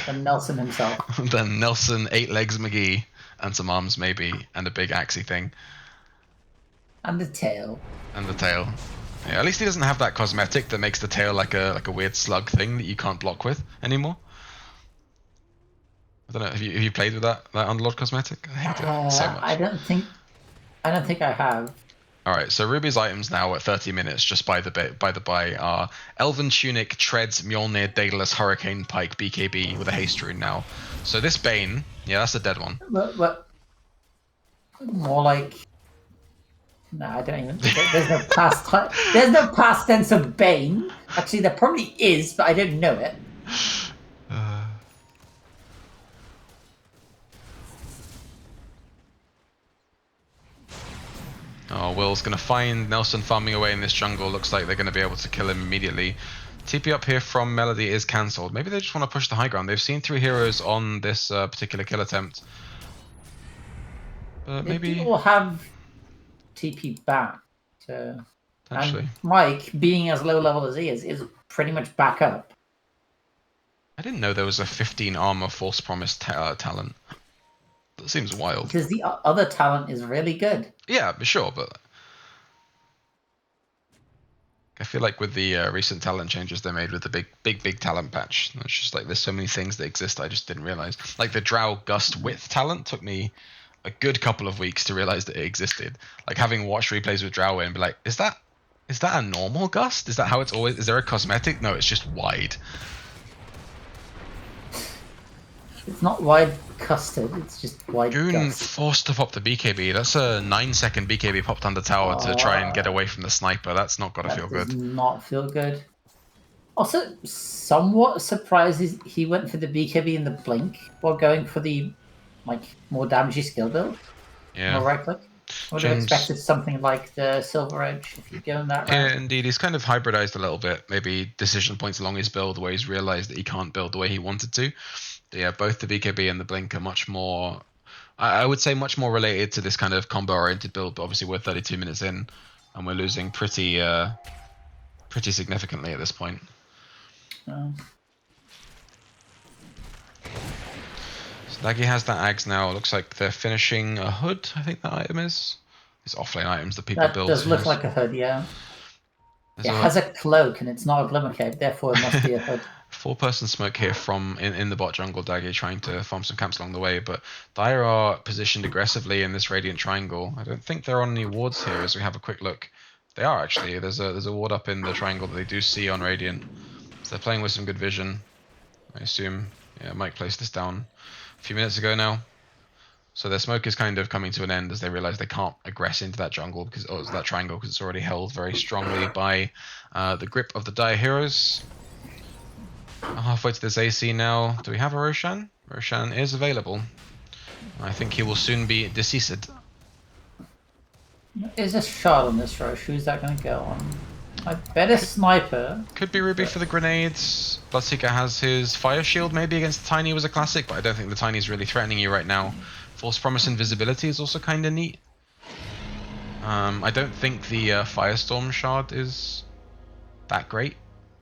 than Nelson himself? Then Nelson, 8 legs McGee, and some arms maybe, and a big axey thing. And the tail. And the tail. Yeah, at least he doesn't have that cosmetic that makes the tail like a weird slug thing that you can't block with anymore. I don't know. Have you played with that Underlord cosmetic? I hate it so much. I don't think I have. All right, so Ruby's items now at 30 minutes, just by the by, are Elven Tunic, Treads, Mjolnir, Daedalus, Hurricane Pike, BKB with a haste rune now. So this Bane, yeah, that's a dead one. But more like. No, I don't even. There's no past. There's no past tense of Bane. Actually, there probably is, but I don't know it. Oh, Will's going to find Nelson farming away in this jungle. Looks like they're going to be able to kill him immediately. TP up here from Melody is cancelled. Maybe they just want to push the high ground. They've seen 3 heroes on this particular kill attempt. But maybe... People have TP back. So... Potentially. And Mike, being as low level as he is pretty much back up. I didn't know there was a 15 armor false promise talent. That seems wild. Because the other talent is really good. Yeah, for sure, but I feel like with the recent talent changes they made with the big talent patch, it's just like there's so many things that exist I just didn't realize. Like the Drow Gust Width talent took me a good couple of weeks to realize that it existed. Like having watched replays with Drow and be like, is that a normal gust? Is that how it's always? Is there a cosmetic? No, it's just wide. It's not wide custard, it's just wide Goon gust. forced to pop the BKB. That's a 9-second BKB popped on the tower to try and get away from the sniper. That's not gotta feel good. Does not feel good. Also, somewhat surprised he went for the BKB in the blink while going for the more damagey skill build. Yeah. More right click. Would have expected something like the Silver Edge if you go in that route. Yeah, indeed. He's kind of hybridized a little bit. Maybe decision points along his build where he's realized that he can't build the way he wanted to. Yeah, both the BKB and the Blink are much more, I would say much more related to this kind of combo-oriented build, but obviously we're 32 minutes in, and we're losing pretty significantly at this point. So Daggy has that Ags now. It looks like they're finishing a hood, I think that item is. These offlane items that people build. That does look like a hood, yeah. It has a cloak and it's not a Glimmer Cape, therefore it must be a hood. 4-person smoke here from in the bot jungle. Daggy trying to farm some camps along the way, but Dire are positioned aggressively in this Radiant Triangle. I don't think they're on any wards here as we have a quick look. They are actually. There's a ward up in the triangle that they do see on Radiant. So they're playing with some good vision, I assume. Yeah, Mike placed this down a few minutes ago now. So their smoke is kind of coming to an end as they realize they can't aggress into that jungle that triangle because it's already held very strongly by the grip of the Dire heroes. Halfway to this AC now. Do we have a Roshan? Roshan is available. I think he will soon be deceased. Is a shot on this Rosh? Who's that going to go on? I bet a sniper. Could be Ruby for the grenades. Bloodseeker has his fire shield maybe against the Tiny was a classic, but I don't think the Tiny is really threatening you right now. False Promise Invisibility is also kind of neat. I don't think the Firestorm shard is that great.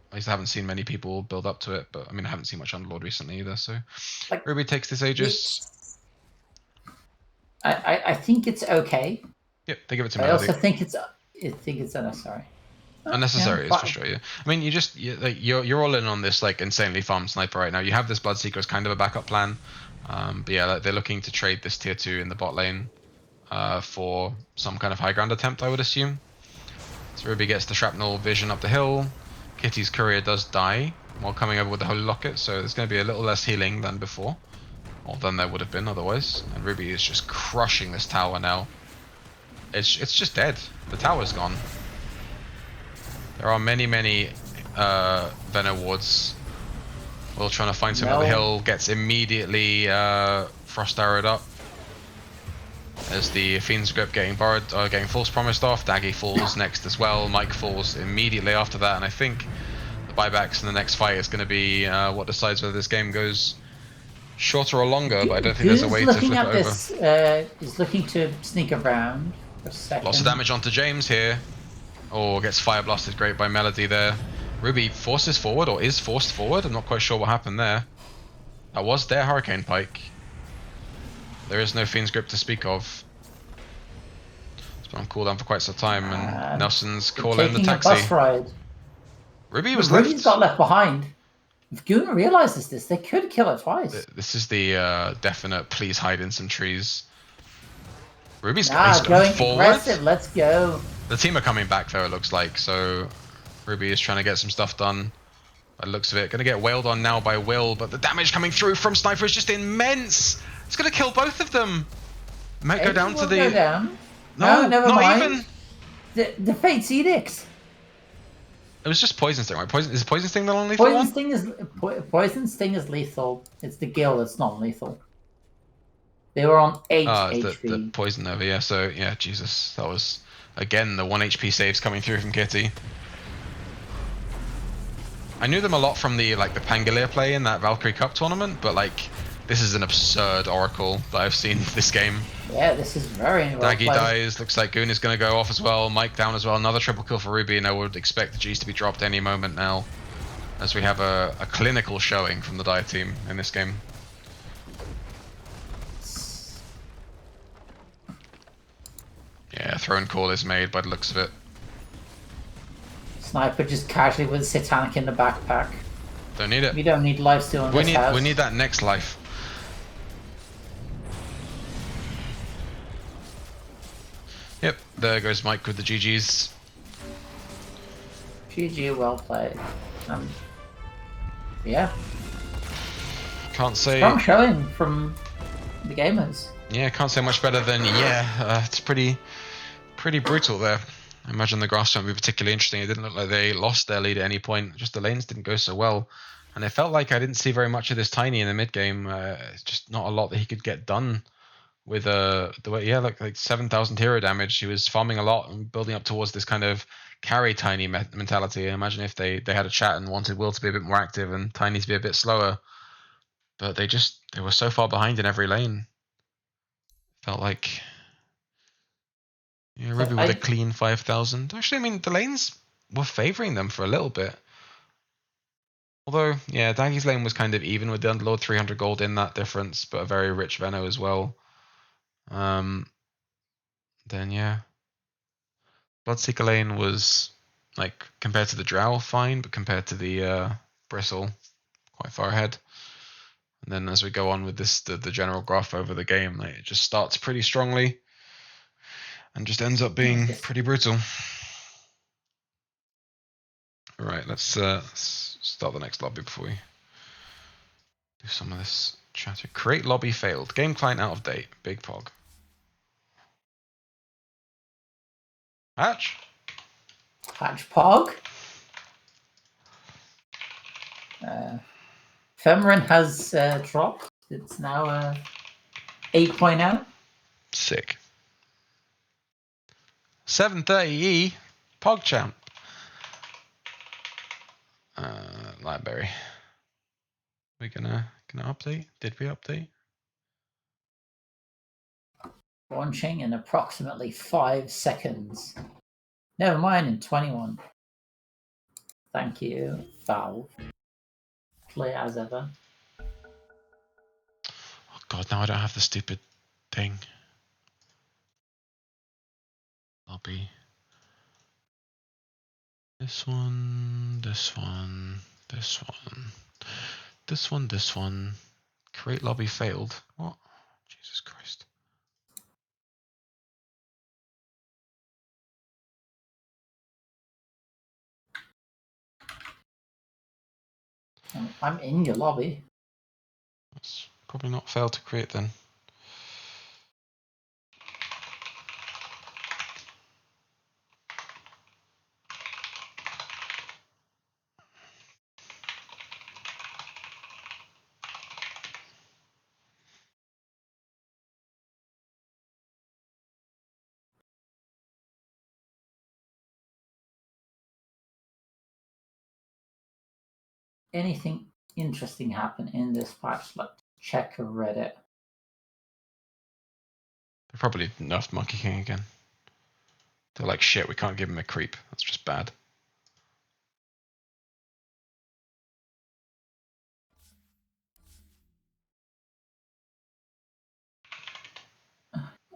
At least I haven't seen many people build up to it, but I mean I haven't seen much Underlord recently either. So Ruby takes this Aegis. I think it's okay. Yep, they give it to I Melody. also think it's unnecessary. Unnecessary Yeah, is for sure. Yeah, I mean you're all in on this like insanely farmed sniper right now. You have this Bloodseeker as kind of a backup plan, but yeah, they're looking to trade this tier 2 in the bot lane for some kind of high ground attempt, I would assume. So Ruby gets the shrapnel vision up the hill. Kitty's courier does die while coming over with the Holy Locket, so there's going to be a little less healing than before, or than there would have been otherwise. And Ruby is just crushing this tower now. It's just dead. The tower's gone. There are many Venom wards Will trying to find something on the hill, gets immediately frost arrowed up. As the Fiend's Grip getting borrowed, getting false promised off. Daggy falls next as well. Mike falls immediately after that, and I think the buybacks in the next fight is going to be what decides whether this game goes shorter or longer. But I don't think there's a way to flip it over. This, is looking to sneak around for a second. Lots of damage onto James here. Oh, gets fire blasted great by Melody there. Ruby forces forward, or is forced forward. I'm not quite sure what happened there. That was their Hurricane Pike. There is no Fiend's Grip to speak of. It's been on cooldown for quite some time, and Nelson's calling the taxi. Bus ride. Ruby's got left behind. If Goon realizes this, they could kill her twice. This is the definite please hide in some trees. Ruby's going forward. Aggressive. Let's go. The team are coming back though, it looks like, so Ruby is trying to get some stuff done. By the looks of it, going to get wailed on now by Will, but the damage coming through from Sniper is just immense. It's going to kill both of them. Might go down to the... Go down. No, never not mind. even. The Fate's Edict. It was just Poison Sting, right? Is Poison Sting the non-lethal one? Poison Sting is lethal. It's the Gill that's non-lethal. They were on 8 HP. The Poison Nova, yeah. So, yeah, Jesus. That was, again, the 1 HP saves coming through from Kitty. I knew them a lot from the Pangolier play in that Valkyrie Cup tournament, but this is an absurd Oracle that I've seen this game. Yeah, this is very well Daggy dies, looks like Goon is going to go off as well, Mike down as well, another triple kill for Ruby, and I would expect the G's to be dropped any moment now, as we have a clinical showing from the Dire team in this game. Yeah, throne call is made by the looks of it. Sniper just casually with Satanic in the backpack. Don't need it. We don't need lifesteal in this house. We need that next life. Yep, there goes Mike with the GGs. GG, well played. Yeah. Can't say... Strong showing from the gamers. Yeah, can't say much better than, it's pretty brutal there. I imagine the grass won't be particularly interesting. It didn't look like they lost their lead at any point. Just the lanes didn't go so well. And it felt like I didn't see very much of this Tiny in the mid game. Just not a lot that he could get done with the way, like 7,000 hero damage. He was farming a lot and building up towards this kind of carry Tiny mentality. I imagine if they had a chat and wanted Will to be a bit more active and Tiny to be a bit slower. But they were so far behind in every lane. Felt like... Yeah, Ruby with a clean 5,000. Actually, I mean, the lanes were favouring them for a little bit. Although, yeah, Daggy's lane was kind of even with the Underlord, 300 gold in that difference, but a very rich Venno as well. Then, yeah. Bloodseeker lane was, compared to the Drow, fine, but compared to the Bristle, quite far ahead. And then as we go on with this, the general graph over the game, it just starts pretty strongly. And just ends up being pretty brutal. Alright, let's start the next lobby before we do some of this chatter. Create lobby failed. Game client out of date. Big Pog. Hatch? Hatch Pog? Femorin has dropped. It's now 8.0. Sick. 730E, PogChamp. Library. We gonna update? Did we update? Launching in approximately 5 seconds. Never mind, in 21. Thank you, Valve. Play as ever. Oh god, now I don't have the stupid thing. Lobby. This one, this one, this one, this one, this one. Create lobby failed. What? Jesus Christ. I'm in your lobby. That's probably not failed to create then. anything interesting happen in this patch? Let's check Reddit. They probably nerfed Monkey King again. They're like, shit, we can't give him a creep. That's just bad.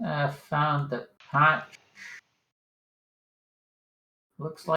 I found the patch. Looks like